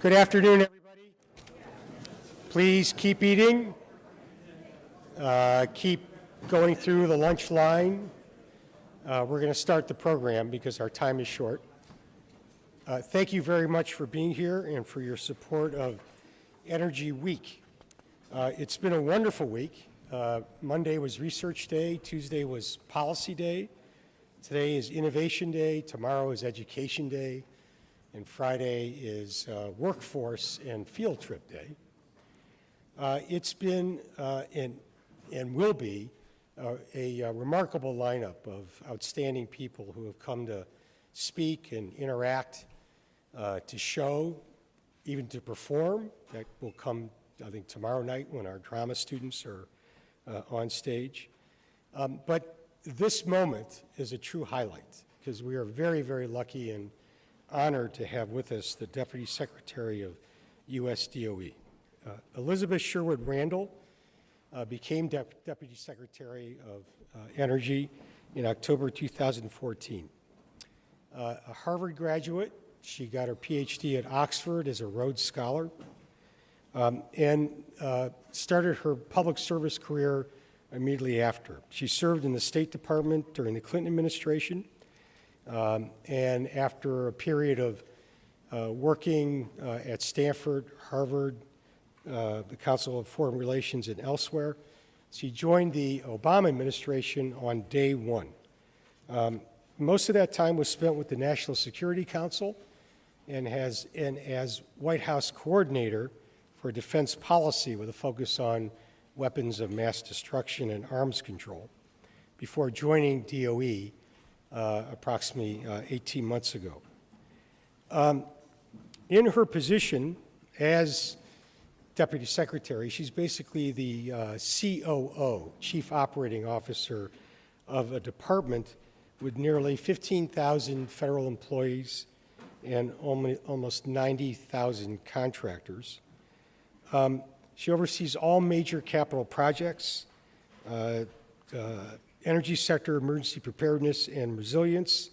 Good afternoon, everybody. Please keep eating. Keep going through the lunch line. We're going to start the program because our time is short. Thank you very much for being here and for your support of Energy Week. It's been a wonderful week. Monday was Research Day. Tuesday was Policy Day. Today is Innovation Day. Tomorrow is Education Day. And Friday is Workforce and Field Trip Day. It's been and will be a remarkable lineup of outstanding people who have come to speak and interact, to show, even to perform. That will come, I think, tomorrow night when our drama students are on stage. But this moment is a true highlight because we are very, very lucky and honored to have with us the Deputy Secretary of U.S. DOE. Elizabeth Sherwood-Randall became Deputy Secretary of Energy in October 2014. A Harvard graduate, she got her PhD at Oxford as a Rhodes Scholar, and started her public service career immediately after. She served in the State Department during the Clinton administration, and after a period of working at Stanford, Harvard, the Council of Foreign Relations, and elsewhere, she joined the Obama administration on day one. Most of that time was spent with the National Security Council and as White House coordinator for defense policy with a focus on weapons of mass destruction and arms control before joining DOE approximately 18 months ago. In her position as Deputy Secretary, she's basically the COO, Chief Operating Officer of a department with nearly 15,000 federal employees and almost 90,000 contractors. She oversees all major capital projects, energy sector emergency preparedness and resilience,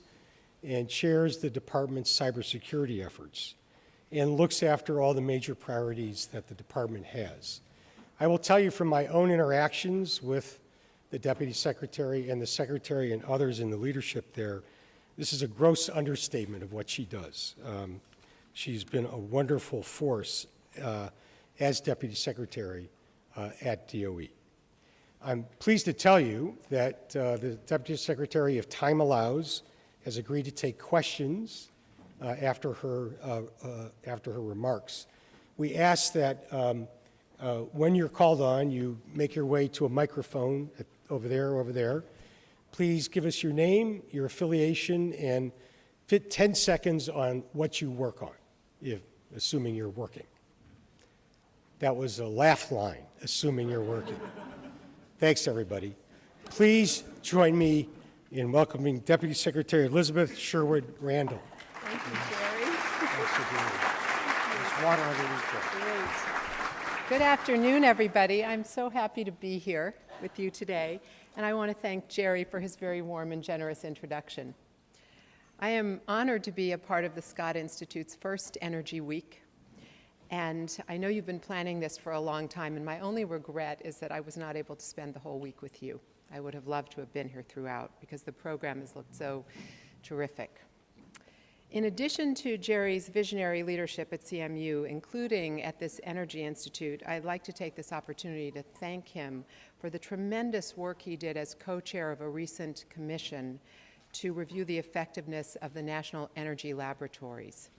and chairs the department's cybersecurity efforts, and looks after all the major priorities that the department has. I will tell you from my own interactions with the Deputy Secretary and the Secretary and others in the leadership there, this is a gross understatement of what she does. She's been a wonderful force as Deputy Secretary at DOE. I'm pleased to tell you that the Deputy Secretary, if time allows, has agreed to take questions after her remarks. We ask that when you're called on, you make your way to a microphone over there. Please give us your name, your affiliation, and fit 10 seconds on what you work on, assuming you're working. That was a laugh line, assuming you're working. Thanks, everybody. Please join me in welcoming Deputy Secretary Elizabeth Sherwood-Randall. Thank you, Jerry. Thanks for being here. There's water underneath there. Great. Good afternoon, everybody. I'm so happy to be here with you today, and I want to thank Jerry for his very warm and generous introduction. I am honored to be a part of the Scott Institute's first Energy Week. And I know you've been planning this for a long time, and my only regret is that I was not able to spend the whole week with you. I would have loved to have been here throughout because the program has looked so terrific. In addition to Jerry's visionary leadership at CMU, including at this Energy Institute, I'd like to take this opportunity to thank him for the tremendous work he did as co-chair of a recent commission to review the effectiveness of the National Energy Laboratories.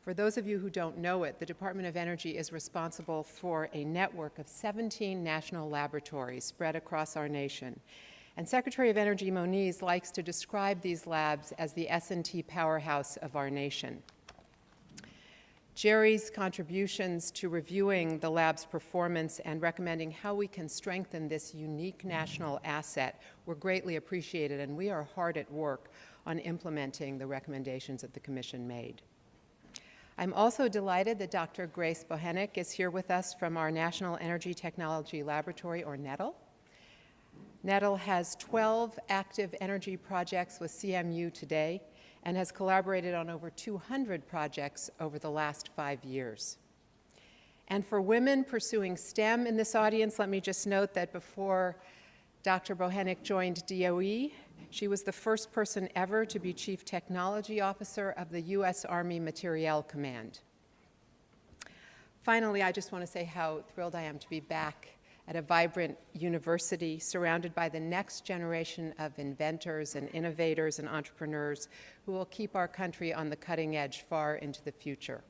For those of you who don't know it, the Department of Energy is responsible for a network of 17 national laboratories spread across our nation. And Secretary of Energy Moniz likes to describe these labs as the S&T powerhouse of our nation. Jerry's contributions to reviewing the lab's performance and recommending how we can strengthen this unique national asset were greatly appreciated, and we are hard at work on implementing the recommendations that the Commission made. I'm also delighted that Dr. Grace Bohenik is here with us from our National Energy Technology Laboratory, or NETL. NETL has 12 active energy projects with CMU today, and has collaborated on over 200 projects over the last 5 years. And for women pursuing STEM in this audience, let me just note that before Dr. Bohenik joined DOE, she was the first person ever to be Chief Technology Officer of the U.S. Army Materiel Command. Finally, I just want to say how thrilled I am to be back at a vibrant university surrounded by the next generation of inventors and innovators and entrepreneurs who will keep our country on the cutting edge far into the future.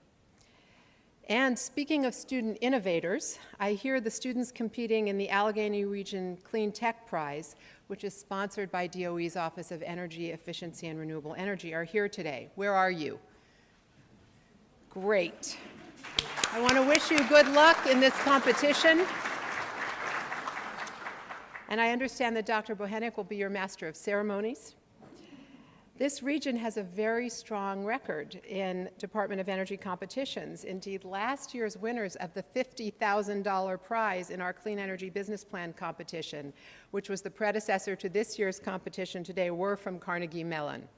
And speaking of student innovators, I hear the students competing in the Allegheny Region Clean Tech Prize, which is sponsored by DOE's Office of Energy Efficiency and Renewable Energy, are here today. Where are you? Great. I want to wish you good luck in this competition. And I understand that Dr. Bohenik will be your Master of Ceremonies. This region has a very strong record in Department of Energy competitions. Indeed, last year's winners of the $50,000 prize in our Clean Energy Business Plan competition, which was the predecessor to this year's competition today, were from Carnegie Mellon.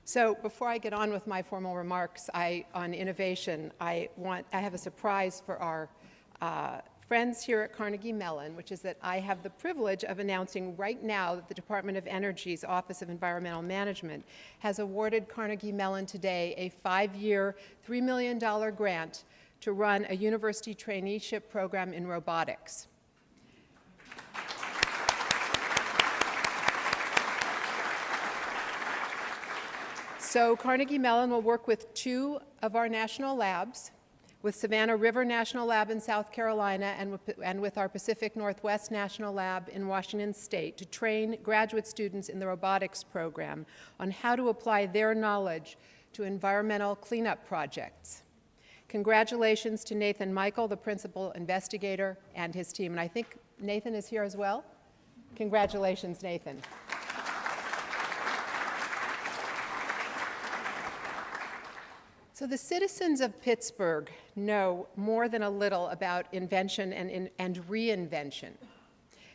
So before I get on with my formal remarks on innovation, I have a surprise for our friends here at Carnegie Mellon, which is that I have the privilege of announcing right now that the Department of Energy's Office of Environmental Management has awarded Carnegie Mellon today a 5-year, $3 million grant to run a university traineeship program in robotics. So Carnegie Mellon will work with 2 of our national labs, with Savannah River National Lab in South Carolina and with our Pacific Northwest National Lab in Washington State, to train graduate students in the robotics program on how to apply their knowledge to environmental cleanup projects. Congratulations to Nathan Michael, the principal investigator, and his team. And I think Nathan is here as well. Congratulations, Nathan. So the citizens of Pittsburgh know more than a little about invention and reinvention.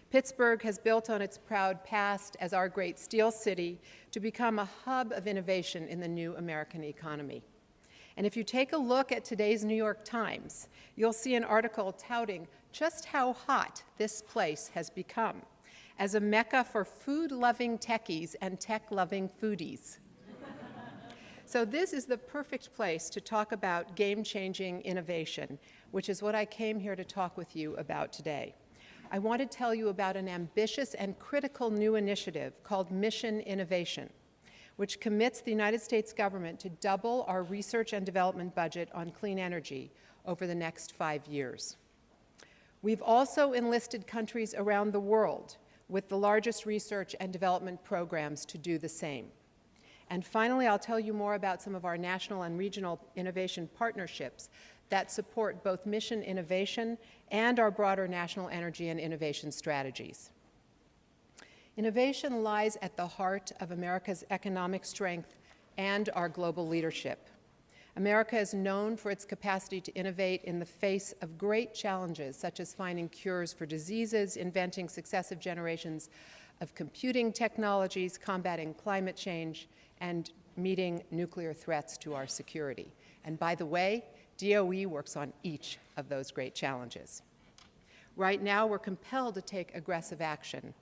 Pittsburgh has built on its proud past as our great steel city to become a hub of innovation in the new American economy. And if you take a look at today's New York Times, you'll see an article touting just how hot this place has become as a mecca for food-loving techies and tech-loving foodies. So this is the perfect place to talk about game-changing innovation, which is what I came here to talk with you about today. I want to tell you about an ambitious and critical new initiative called Mission Innovation, which commits the United States government to double our research and development budget on clean energy over the next 5 years. We've also enlisted countries around the world with the largest research and development programs to do the same. And finally, I'll tell you more about some of our national and regional innovation partnerships that support both mission innovation and our broader national energy and innovation strategies. Innovation lies at the heart of America's economic strength and our global leadership. America is known for its capacity to innovate in the face of great challenges, such as finding cures for diseases, inventing successive generations of computing technologies, combating climate change, and meeting nuclear threats to our security. And by the way, DOE works on each of those great challenges. Right now, we're compelled to take aggressive action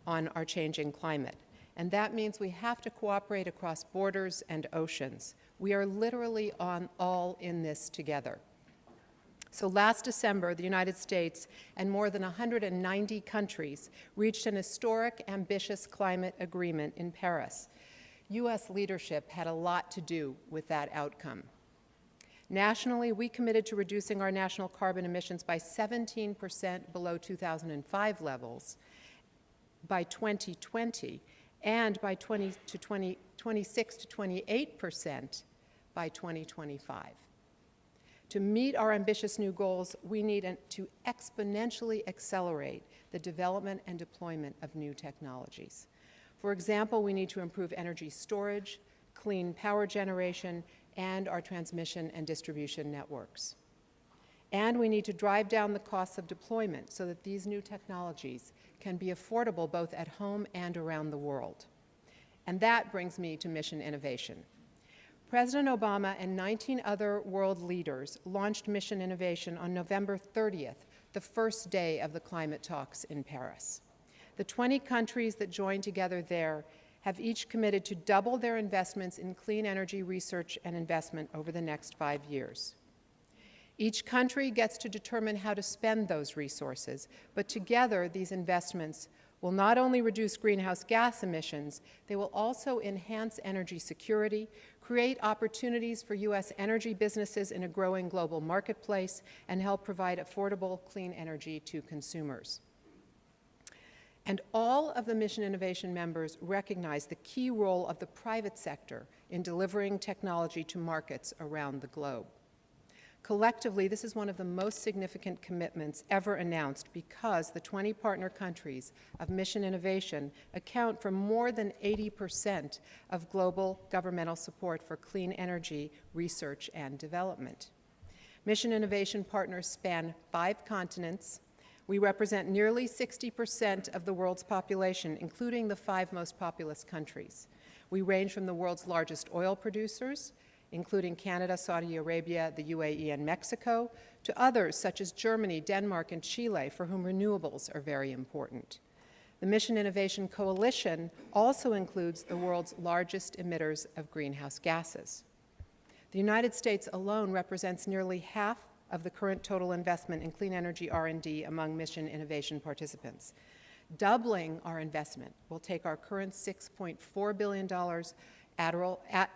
on our changing climate. And that means we have to cooperate across borders and oceans. We are literally all in this together. So last December, the United States and more than 190 countries reached an historic, ambitious climate agreement in Paris. U.S. leadership had a lot to do with that outcome. Nationally, we committed to reducing our national carbon emissions by 17% below 2005 levels by 2020, and by 26 to 28% by 2025. To meet our ambitious new goals, we need to exponentially accelerate the development and deployment of new technologies. For example, we need to improve energy storage, clean power generation, and our transmission and distribution networks. And we need to drive down the costs of deployment so that these new technologies can be affordable both at home and around the world. And that brings me to mission innovation. President Obama and 19 other world leaders launched Mission Innovation on November 30th, the first day of the climate talks in Paris. The 20 countries that joined together there have each committed to double their investments in clean energy research and investment over the next 5 years. Each country gets to determine how to spend those resources, but together these investments will not only reduce greenhouse gas emissions, they will also enhance energy security, create opportunities for U.S. energy businesses in a growing global marketplace, and help provide affordable, clean energy to consumers. And all of the Mission Innovation members recognize the key role of the private sector in delivering technology to markets around the globe. Collectively, this is one of the most significant commitments ever announced because the 20 partner countries of Mission Innovation account for more than 80% of global governmental support for clean energy research and development. Mission Innovation partners span 5 continents. We represent nearly 60% of the world's population, including the 5 most populous countries. We range from the world's largest oil producers, including Canada, Saudi Arabia, the UAE, and Mexico, to others such as Germany, Denmark, and Chile, for whom renewables are very important. The Mission Innovation Coalition also includes the world's largest emitters of greenhouse gases. The United States alone represents nearly half of the current total investment in clean energy R&D among Mission Innovation participants. Doubling our investment will take our current $6.4 billion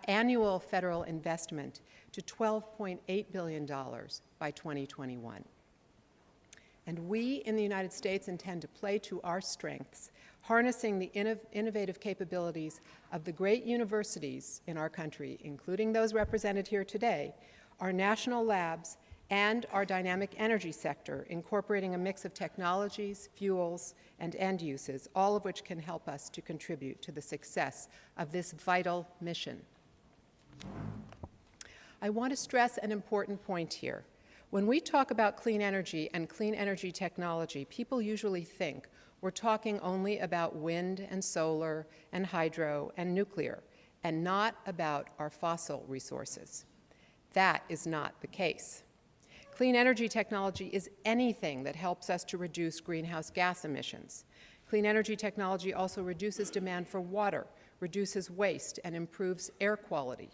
annual federal investment to $12.8 billion by 2021. And we in the United States intend to play to our strengths, harnessing the innovative capabilities of the great universities in our country, including those represented here today, our national labs, and our dynamic energy sector, incorporating a mix of technologies, fuels, and end uses, all of which can help us to contribute to the success of this vital mission. I want to stress an important point here. When we talk about clean energy and clean energy technology, people usually think we're talking only about wind and solar and hydro and nuclear, and not about our fossil resources. That is not the case. Clean energy technology is anything that helps us to reduce greenhouse gas emissions. Clean energy technology also reduces demand for water, reduces waste, and improves air quality.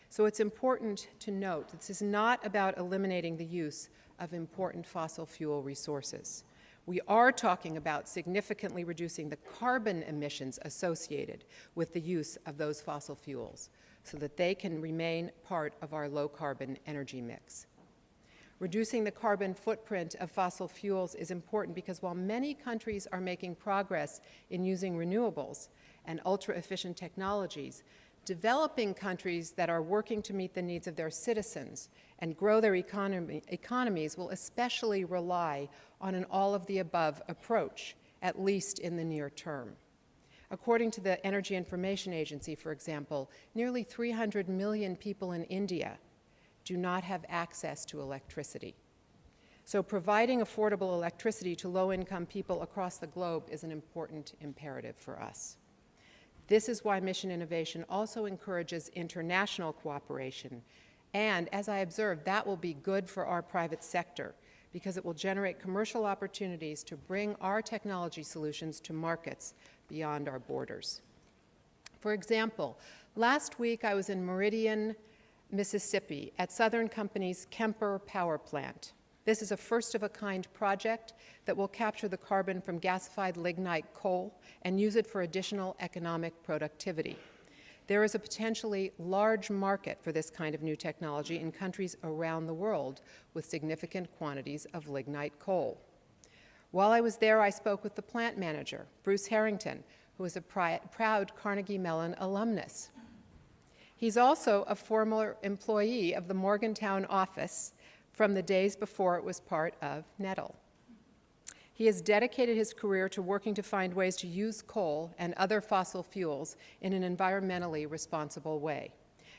So it's important to note that this is not about eliminating the use of important fossil fuel resources. We are talking about significantly reducing the carbon emissions associated with the use of those fossil fuels so that they can remain part of our low-carbon energy mix. Reducing the carbon footprint of fossil fuels is important because while many countries are making progress in using renewables and ultra-efficient technologies, developing countries that are working to meet the needs of their citizens and grow their economies will especially rely on an all-of-the-above approach, at least in the near term. According to the Energy Information Agency, for example, nearly 300 million people in India do not have access to electricity. So providing affordable electricity to low-income people across the globe is an important imperative for us. This is why Mission Innovation also encourages international cooperation, and as I observed, that will be good for our private sector because it will generate commercial opportunities to bring our technology solutions to markets beyond our borders. For example, last week I was in Meridian, Mississippi, at Southern Company's Kemper Power Plant. This is a first-of-a-kind project that will capture the carbon from gasified lignite coal and use it for additional economic productivity. There is a potentially large market for this kind of new technology in countries around the world with significant quantities of lignite coal. While I was there, I spoke with the plant manager, Bruce Harrington, who is a proud Carnegie Mellon alumnus. He's also a former employee of the Morgantown office from the days before it was part of Nettle. He has dedicated his career to working to find ways to use coal and other fossil fuels in an environmentally responsible way.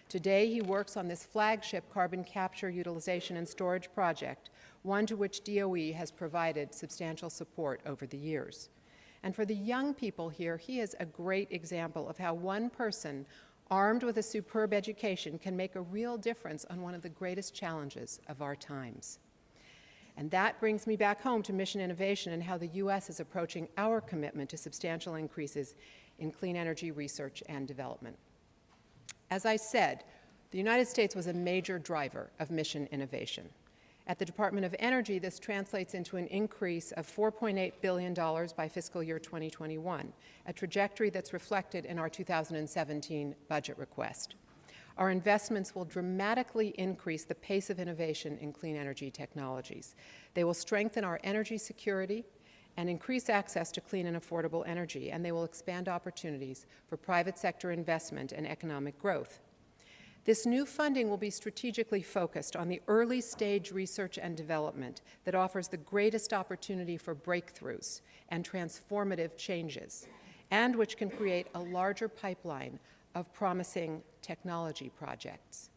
Today, he works on this flagship carbon capture, utilization, and storage project, one to which DOE has provided substantial support over the years. And for the young people here, he is a great example of how one person armed with a superb education can make a real difference on one of the greatest challenges of our times. And that brings me back home to mission innovation and how the U.S. is approaching our commitment to substantial increases in clean energy research and development. As I said, the United States was a major driver of mission innovation. At the Department of Energy, this translates into an increase of $4.8 billion by fiscal year 2021, a trajectory that's reflected in our 2017 budget request. Our investments will dramatically increase the pace of innovation in clean energy technologies. They will strengthen our energy security and increase access to clean and affordable energy, and they will expand opportunities for private sector investment and economic growth. This new funding will be strategically focused on the early stage research and development that offers the greatest opportunity for breakthroughs and transformative changes, and which can create a larger pipeline of promising technology projects.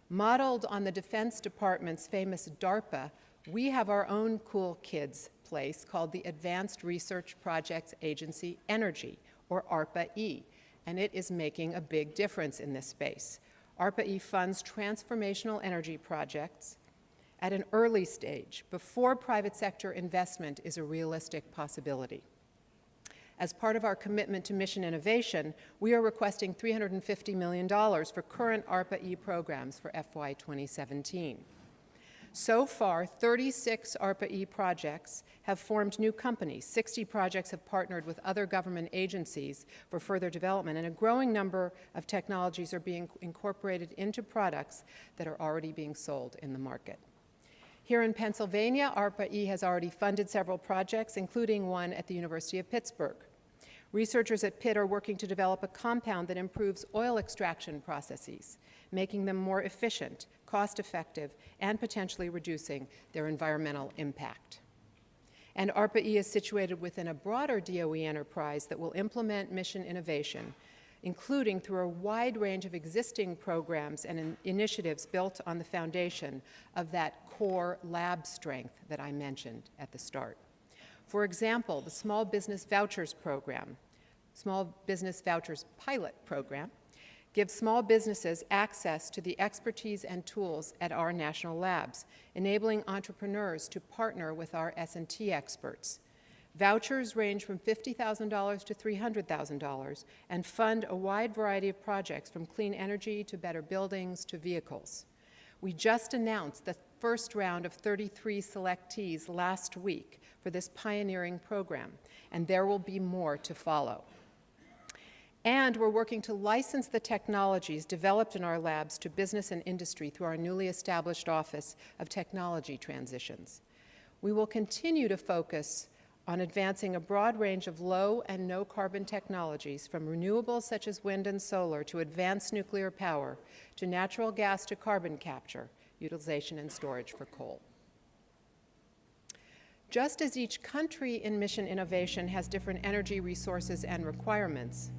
Modeled on the Defense Department's famous DARPA, we have our own cool kids place called the Advanced Research Projects Agency Energy, or ARPA-E, and it is making a big difference in this space. ARPA-E funds transformational energy projects at an early stage, before private sector investment is a realistic possibility. As part of our commitment to mission innovation, we are requesting $350 million for current ARPA-E programs for FY 2017. So far, 36 ARPA-E projects have formed new companies. 60 projects have partnered with other government agencies for further development, and a growing number of technologies are being incorporated into products that are already being sold in the market. Here in Pennsylvania, ARPA-E has already funded several projects, including one at the University of Pittsburgh. Researchers at Pitt are working to develop a compound that improves oil extraction processes, making them more efficient, cost-effective, and potentially reducing their environmental impact. And ARPA-E is situated within a broader DOE enterprise that will implement mission innovation, including through a wide range of existing programs and initiatives built on the foundation of that core lab strength that I mentioned at the start. For example, the Small Business Vouchers Program, Small Business Vouchers Pilot Program, gives small businesses access to the expertise and tools at our national labs, enabling entrepreneurs to partner with our S&T experts. Vouchers range from $50,000 to $300,000 and fund a wide variety of projects from clean energy to better buildings to vehicles. We just announced the first round of 33 selectees last week for this pioneering program, and there will be more to follow. And we're working to license the technologies developed in our labs to business and industry through our newly established Office of Technology Transitions. We will continue to focus on advancing a broad range of low and no carbon technologies, from renewables such as wind and solar to advanced nuclear power to natural gas to carbon capture, utilization and storage for coal. Just as each country in mission innovation has different energy resources and requirements,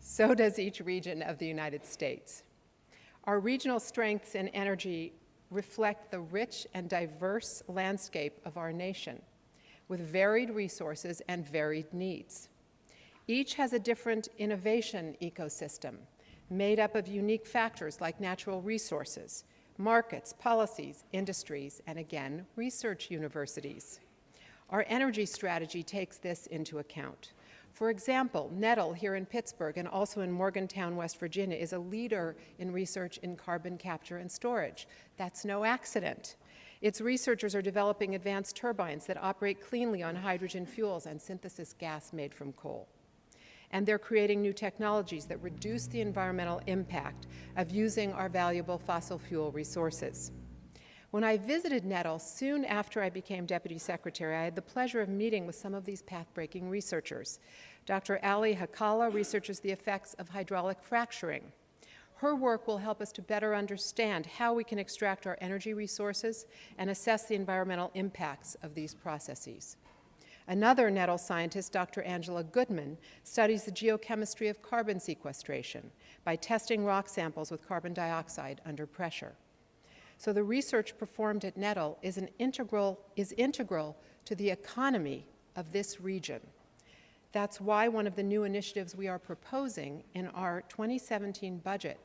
so does each region of the United States. Our regional strengths in energy reflect the rich and diverse landscape of our nation, with varied resources and varied needs. Each has a different innovation ecosystem, made up of unique factors like natural resources, markets, policies, industries, and again, research universities. Our energy strategy takes this into account. For example, Nettle here in Pittsburgh and also in Morgantown, West Virginia, is a leader in research in carbon capture and storage. That's no accident. Its researchers are developing advanced turbines that operate cleanly on hydrogen fuels and synthesis gas made from coal. And they're creating new technologies that reduce the environmental impact of using our valuable fossil fuel resources. When I visited Nettle soon after I became Deputy Secretary, I had the pleasure of meeting with some of these path-breaking researchers. Dr. Ali Hakala researches the effects of hydraulic fracturing. Her work will help us to better understand how we can extract our energy resources and assess the environmental impacts of these processes. Another Nettle scientist, Dr. Angela Goodman, studies the geochemistry of carbon sequestration by testing rock samples with carbon dioxide under pressure. So the research performed at Nettle is integral to the economy of this region. That's why one of the new initiatives we are proposing in our 2017 budget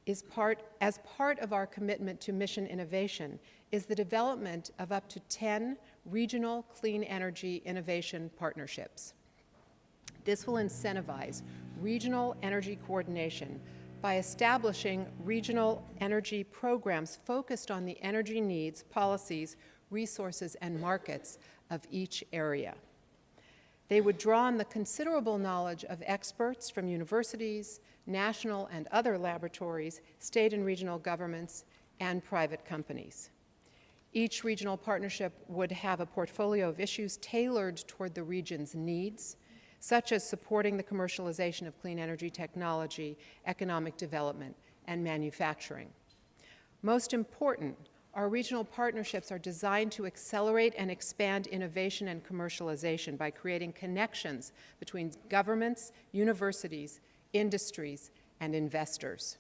as part of our commitment to mission innovation is the development of up to 10 regional clean energy innovation partnerships. This will incentivize regional energy coordination by establishing regional energy programs focused on the energy needs, policies, resources, and markets of each area. They would draw on the considerable knowledge of experts from universities, national and other laboratories, state and regional governments, and private companies. Each regional partnership would have a portfolio of issues tailored toward the region's needs, such as supporting the commercialization of clean energy technology, economic development, and manufacturing. Most important, our regional partnerships are designed to accelerate and expand innovation and commercialization by creating connections between governments, universities, industries, and investors.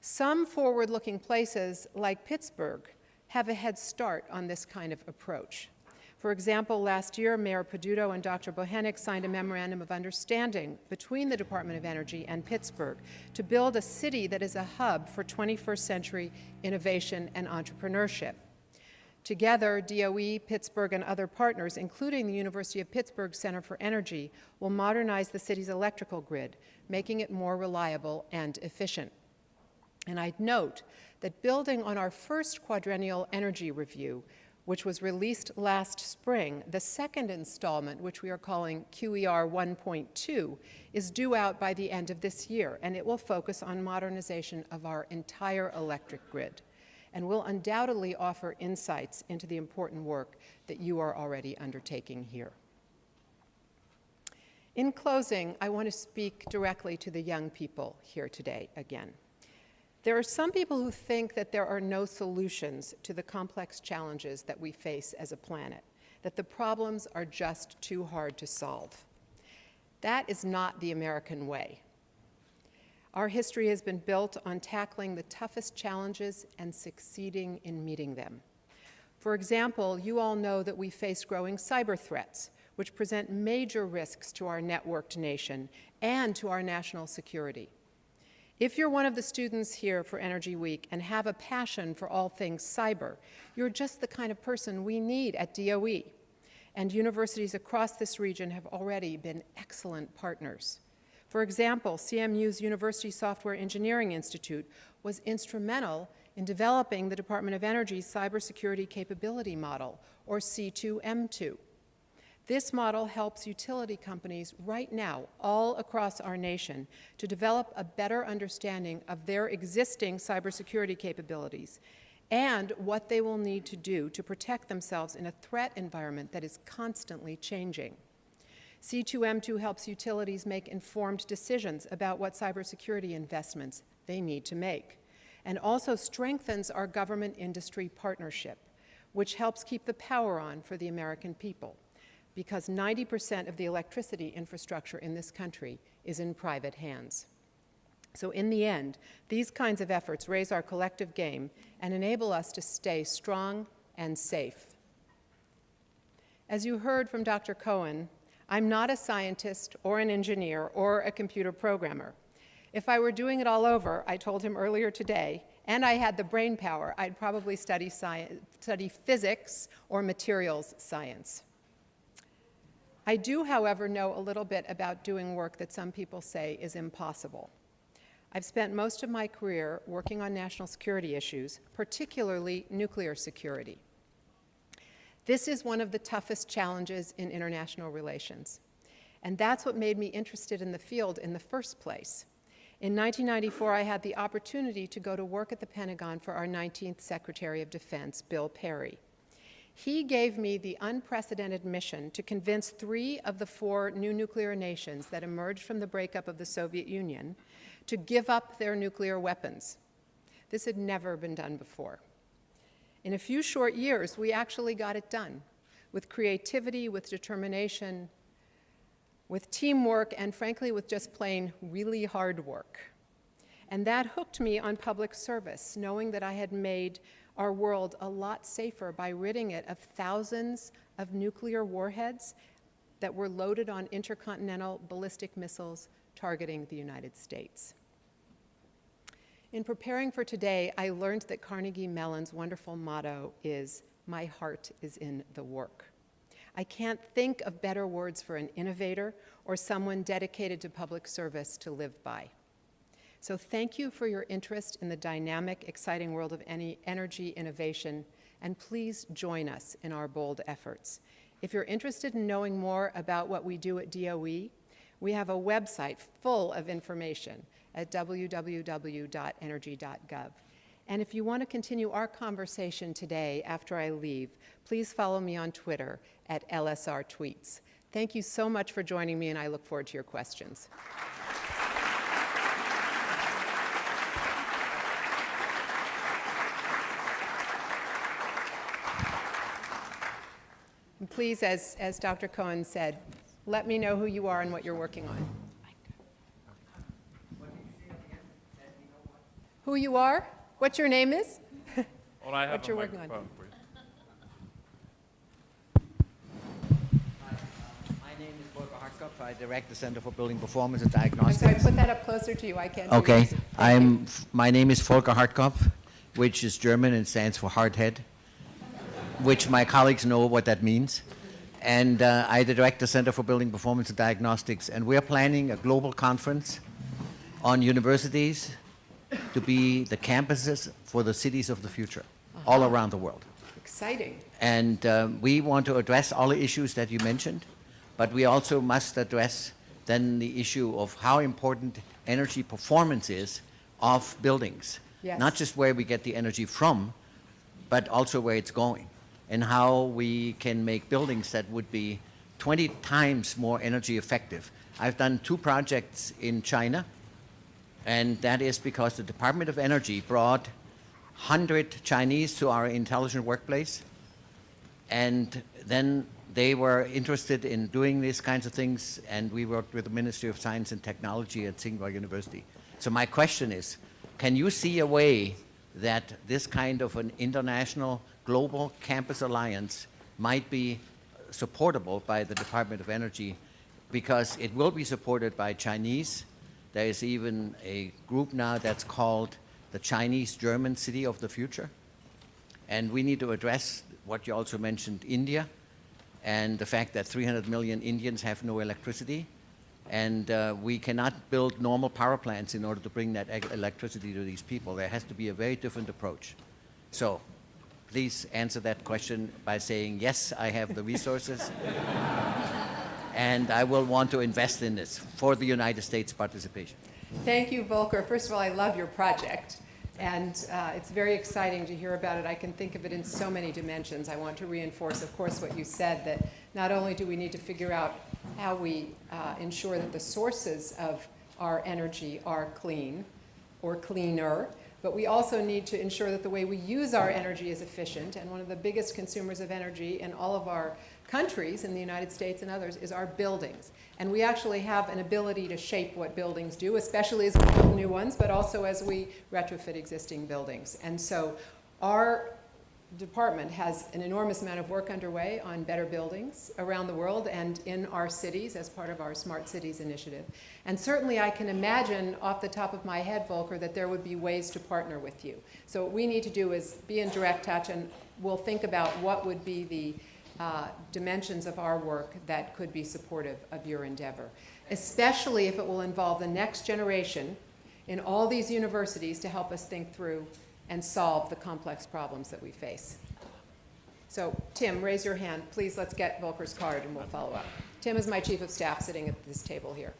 Some forward-looking places, like Pittsburgh, have a head start on this kind of approach. For example, last year, Mayor Peduto and Dr. Bohenik signed a memorandum of understanding between the Department of Energy and Pittsburgh to build a city that is a hub for 21st century innovation and entrepreneurship. Together, DOE, Pittsburgh, and other partners, including the University of Pittsburgh Center for Energy, will modernize the city's electrical grid, making it more reliable and efficient. And I'd note that building on our first quadrennial energy review, which was released last spring, the second installment, which we are calling QER 1.2, is due out by the end of this year, and it will focus on modernization of our entire electric grid, and will undoubtedly offer insights into the important work that you are already undertaking here. In closing, I want to speak directly to the young people here today again. There are some people who think that there are no solutions to the complex challenges that we face as a planet, that the problems are just too hard to solve. That is not the American way. Our history has been built on tackling the toughest challenges and succeeding in meeting them. For example, you all know that we face growing cyber threats, which present major risks to our networked nation and to our national security. If you're one of the students here for Energy Week and have a passion for all things cyber, you're just the kind of person we need at DOE. And universities across this region have already been excellent partners. For example, CMU's University Software Engineering Institute was instrumental in developing the Department of Energy's Cybersecurity Capability Model, or C2M2. This model helps utility companies right now, all across our nation, to develop a better understanding of their existing cybersecurity capabilities and what they will need to do to protect themselves in a threat environment that is constantly changing. C2M2 helps utilities make informed decisions about what cybersecurity investments they need to make, and also strengthens our government-industry partnership, which helps keep the power on for the American people, because 90% of the electricity infrastructure in this country is in private hands. So in the end, these kinds of efforts raise our collective game and enable us to stay strong and safe. As you heard from Dr. Cohen, I'm not a scientist or an engineer or a computer programmer. If I were doing it all over, I told him earlier today, and I had the brain power, I'd probably study physics or materials science. I do, however, know a little bit about doing work that some people say is impossible. I've spent most of my career working on national security issues, particularly nuclear security. This is one of the toughest challenges in international relations, and that's what made me interested in the field in the first place. In 1994, I had the opportunity to go to work at the Pentagon for our 19th Secretary of Defense, Bill Perry. He gave me the unprecedented mission to convince 3 of the 4 new nuclear nations that emerged from the breakup of the Soviet Union to give up their nuclear weapons. This had never been done before. In a few short years, we actually got it done, with creativity, with determination, with teamwork, and frankly, with just plain really hard work. And that hooked me on public service, knowing that I had made our world a lot safer by ridding it of thousands of nuclear warheads that were loaded on intercontinental ballistic missiles targeting the United States. In preparing for today, I learned that Carnegie Mellon's wonderful motto is, "My heart is in the work." I can't think of better words for an innovator or someone dedicated to public service to live by. So thank you for your interest in the dynamic, exciting world of energy innovation, and please join us in our bold efforts. If you're interested in knowing more about what we do at DOE, we have a website full of information at www.energy.gov. And if you want to continue our conversation today after I leave, please follow me on Twitter at LSR Tweets. Thank you so much for joining me, and I look forward to your questions. And please, as Dr. Cohen said, let me know who you are and what you're working on. Who you are, what your name is, Well, I have what you're working on. please. My name is Volker Hartkopf. I direct the Center for Building Performance and I'm Diagnostics. sorry, put that up closer to you, I can't hear you. Okay, Thank you. my name is Volker Hartkopf, which is German and stands for hard head, which my colleagues know what that means. And I direct the Center for Building Performance and Diagnostics, and we are planning a global conference on universities to be the campuses for the cities of the future, all around the world. Exciting. And we want to address all the issues that you mentioned, but we also must address then the issue of how important energy performance is of buildings. Yes. Not just where we get the energy from, but also where it's going, and how we can make buildings that would be 20 times more energy effective. I've done 2 projects in China, and that is because the Department of Energy brought 100 Chinese to our intelligent workplace, and then they were interested in doing these kinds of things, and we worked with the Ministry of Science and Technology at Tsinghua University. So my question is, can you see a way that this kind of an international global campus alliance might be supportable by the Department of Energy, because it will be supported by Chinese. There is even a group now that's called the Chinese-German City of the Future. And we need to address what you also mentioned, India, and the fact that 300 million Indians have no electricity. And we cannot build normal power plants in order to bring that electricity to these people. There has to be a very different approach. So please answer that question by saying, yes, I have the resources. And I will want to invest in this for the United States participation. Thank you, Volker. First of all, I love your project, and it's very exciting to hear about it. I can think of it in so many dimensions. I want to reinforce, of course, what you said, that not only do we need to figure out how we ensure that the sources of our energy are clean or cleaner, but we also need to ensure that the way we use our energy is efficient. And one of the biggest consumers of energy in all of our countries, in the United States and others, is our buildings. And we actually have an ability to shape what buildings do, especially as we build new ones, but also as we retrofit existing buildings. And so our department has an enormous amount of work underway on better buildings around the world and in our cities as part of our Smart Cities initiative. And certainly I can imagine off the top of my head, Volker, that there would be ways to partner with you. So what we need to do is be in direct touch, and we'll think about what would be the dimensions of our work that could be supportive of your endeavor, especially if it will involve the next generation in all these universities to help us think through and solve the complex problems that we face. So Tim, raise your hand. Please, let's get Volker's card and we'll follow up. Tim is my chief of staff sitting at this table here.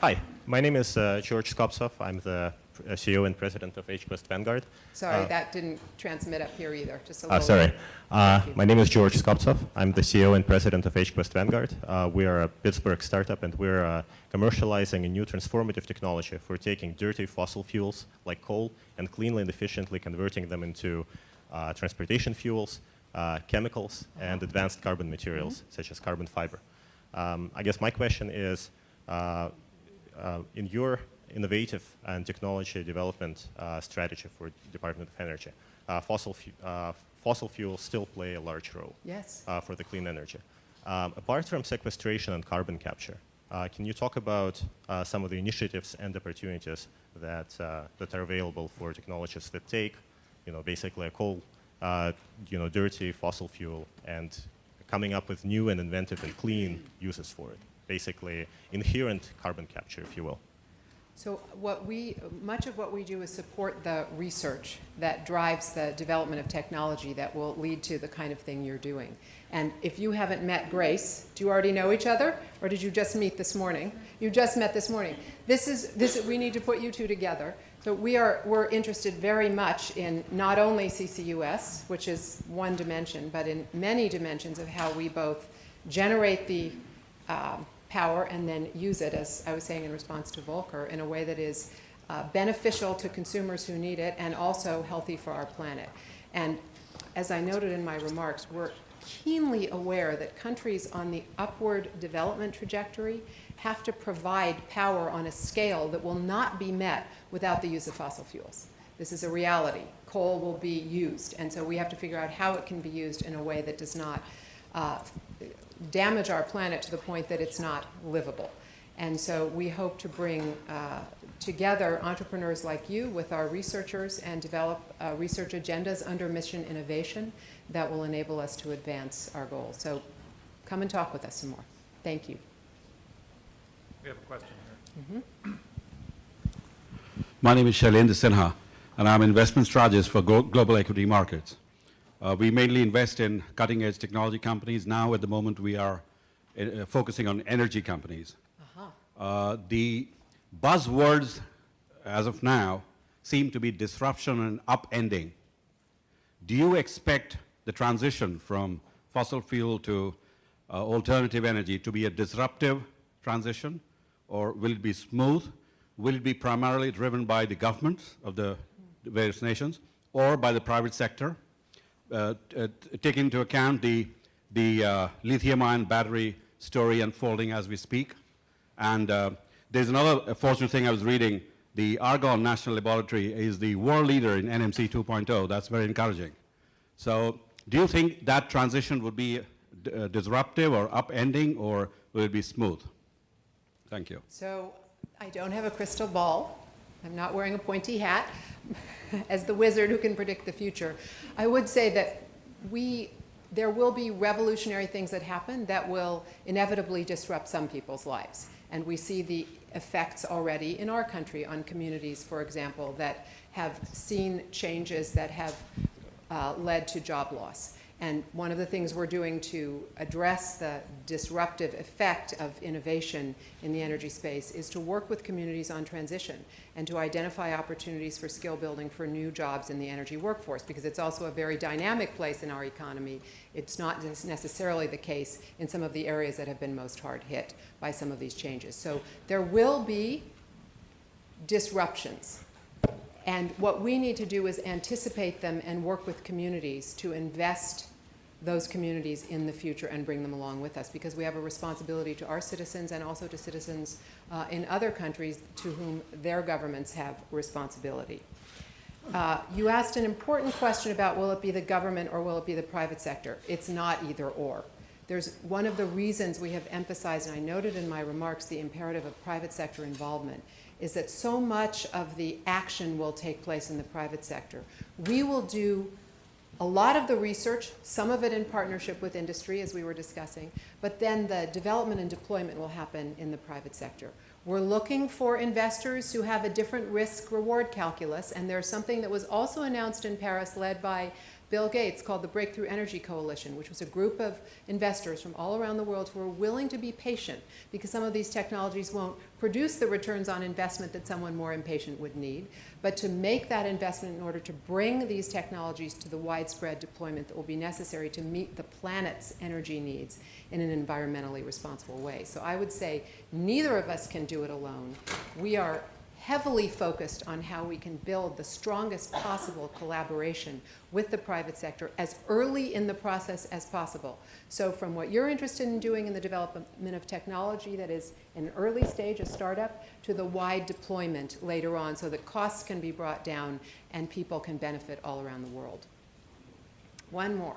Hi, my name is George Skopsov. I'm the CEO and president of HQuest Vanguard. Sorry, that didn't transmit up here either. Just a little. Sorry. My name is George Skopsov. I'm the CEO and president of HQuest Vanguard. We are a Pittsburgh startup, and we're commercializing a new transformative technology for taking dirty fossil fuels like coal and cleanly and efficiently converting them into transportation fuels, chemicals, and advanced carbon materials, such as carbon fiber. I guess my question is, in your innovative and technology development strategy for Department of Energy. Fossil fuels still play a large role Yes. for the clean energy. Apart from sequestration and carbon capture, can you talk about some of the initiatives and opportunities that are available for technologies that take, basically a coal, dirty fossil fuel, and coming up with new and inventive and clean uses for it, basically inherent carbon capture, if you will? So much of what we do is support the research that drives the development of technology that will lead to the kind of thing you're doing. And if you haven't met Grace, do you already know each other, or did you just meet this morning? You just met this morning. We need to put you two together. So we're interested very much in not only CCUS, which is one dimension, but in many dimensions of how we both generate the power and then use it, as I was saying in response to Volker, in a way that is beneficial to consumers who need it and also healthy for our planet. And as I noted in my remarks, we're keenly aware that countries on the upward development trajectory have to provide power on a scale that will not be met without the use of fossil fuels. This is a reality. Coal will be used, and so we have to figure out how it can be used in a way that does not damage our planet to the point that it's not livable. And so we hope to bring together entrepreneurs like you with our researchers and develop research agendas under mission innovation that will enable us to advance our goals. So come and talk with us some more. Thank you. We have a question here. My name is Shailendra Sinha, and I'm investment strategist for global equity markets. We mainly invest in cutting-edge technology companies. Now, at the moment, we are focusing on energy companies. The buzzwords, as of now, seem to be disruption and upending. Do you expect the transition from fossil fuel to alternative energy to be a disruptive transition, or will it be smooth? Will it be primarily driven by the governments of the various nations or by the private sector? Take into account the lithium-ion battery story unfolding as we speak. And there's another fortunate thing I was reading. The Argonne National Laboratory is the world leader in NMC 2.0. That's very encouraging. So do you think that transition would be disruptive or upending, or will it be smooth? Thank you. So I don't have a crystal ball. I'm not wearing a pointy hat as the wizard who can predict the future. I would say that there will be revolutionary things that happen that will inevitably disrupt some people's lives. And we see the effects already in our country on communities, for example, that have seen changes that have led to job loss. And one of the things we're doing to address the disruptive effect of innovation in the energy space is to work with communities on transition and to identify opportunities for skill building for new jobs in the energy workforce, because it's also a very dynamic place in our economy. It's not necessarily the case in some of the areas that have been most hard hit by some of these changes. So there will be disruptions. And what we need to do is anticipate them and work with communities to invest those communities in the future and bring them along with us, because we have a responsibility to our citizens and also to citizens in other countries to whom their governments have responsibility. You asked an important question about will it be the government or will it be the private sector? It's not either or. There's one of the reasons we have emphasized, and I noted in my remarks, the imperative of private sector involvement, is that so much of the action will take place in the private sector. We will do a lot of the research, some of it in partnership with industry, as we were discussing, but then the development and deployment will happen in the private sector. We're looking for investors who have a different risk-reward calculus, and there's something that was also announced in Paris led by Bill Gates called the Breakthrough Energy Coalition, which was a group of investors from all around the world who are willing to be patient because some of these technologies won't produce the returns on investment that someone more impatient would need, but to make that investment in order to bring these technologies to the widespread deployment that will be necessary to meet the planet's energy needs in an environmentally responsible way. So I would say neither of us can do it alone. We are heavily focused on how we can build the strongest possible collaboration with the private sector as early in the process as possible. So from what you're interested in doing in the development of technology that is in an early stage, a startup, to the wide deployment later on so that costs can be brought down and people can benefit all around the world. One more.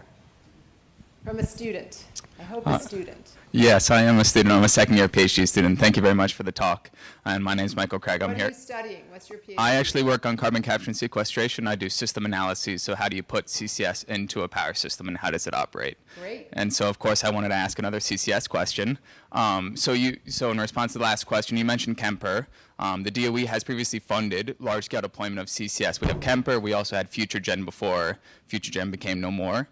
From a student. I hope a student. Yes, I am a student. I'm a second-year PhD student. Thank you very much for the talk. And my name is Michael Craig. I'm What here. are you studying? What's your PhD? I actually work on carbon capture and sequestration. I do system analyses. So how do you put CCS into a power system and how does it operate? Great. And so, of course, I wanted to ask another CCS question. So in response to the last question, you mentioned Kemper. The DOE has previously funded large-scale deployment of CCS. We have Kemper. We also had FutureGen before FutureGen became no more.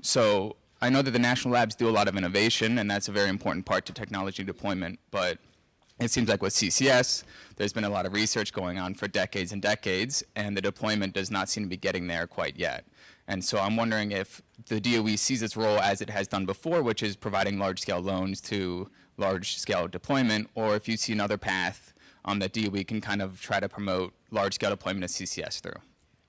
So I know that the national labs do a lot of innovation, and that's a very important part to technology deployment, but it seems like with CCS, there's been a lot of research going on for decades and decades, and the deployment does not seem to be getting there quite yet. And so I'm wondering if the DOE sees its role as it has done before, which is providing large-scale loans to large-scale deployment, or if you see another path that DOE can kind of try to promote large-scale deployment of CCS through.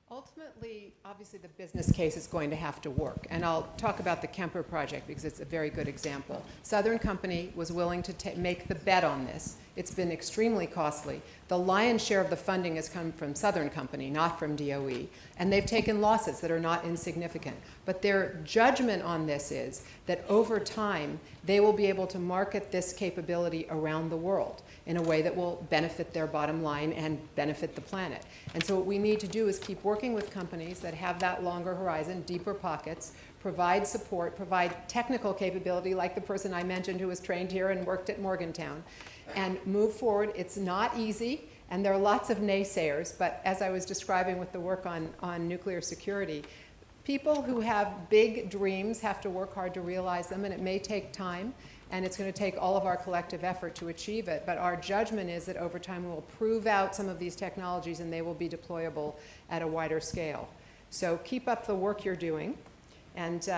Ultimately, obviously, the business case is going to have to work. And I'll talk about the Kemper project because it's a very good example. Southern Company was willing to make the bet on this. It's been extremely costly. The lion's share of the funding has come from Southern Company, not from DOE. And they've taken losses that are not insignificant. But their judgment on this is that over time, they will be able to market this capability around the world in a way that will benefit their bottom line and benefit the planet. And so what we need to do is keep working with companies that have that longer horizon, deeper pockets, provide support, provide technical capability like the person I mentioned who was trained here and worked at Morgantown, and move forward. It's not easy, and there are lots of naysayers, but as I was describing with the work on nuclear security, people who have big dreams have to work hard to realize them, and it may take time, and it's going to take all of our collective effort to achieve it. But our judgment is that over time we will prove out some of these technologies and they will be deployable at a wider scale. So keep up the work you're doing, and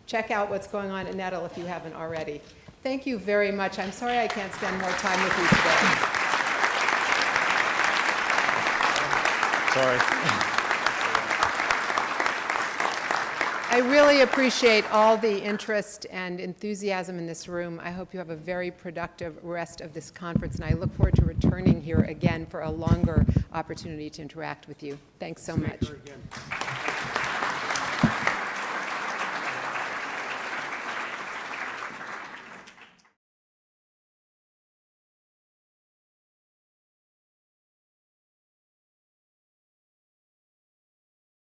check out what's going on at Nettle if you haven't already. Thank you very much. I'm sorry I can't spend more time with you today. Sorry. I really appreciate all the interest and enthusiasm in this room. I hope you have a very productive rest of this conference, and I look forward to returning here again for a longer opportunity to interact with you. Thanks so much. Again.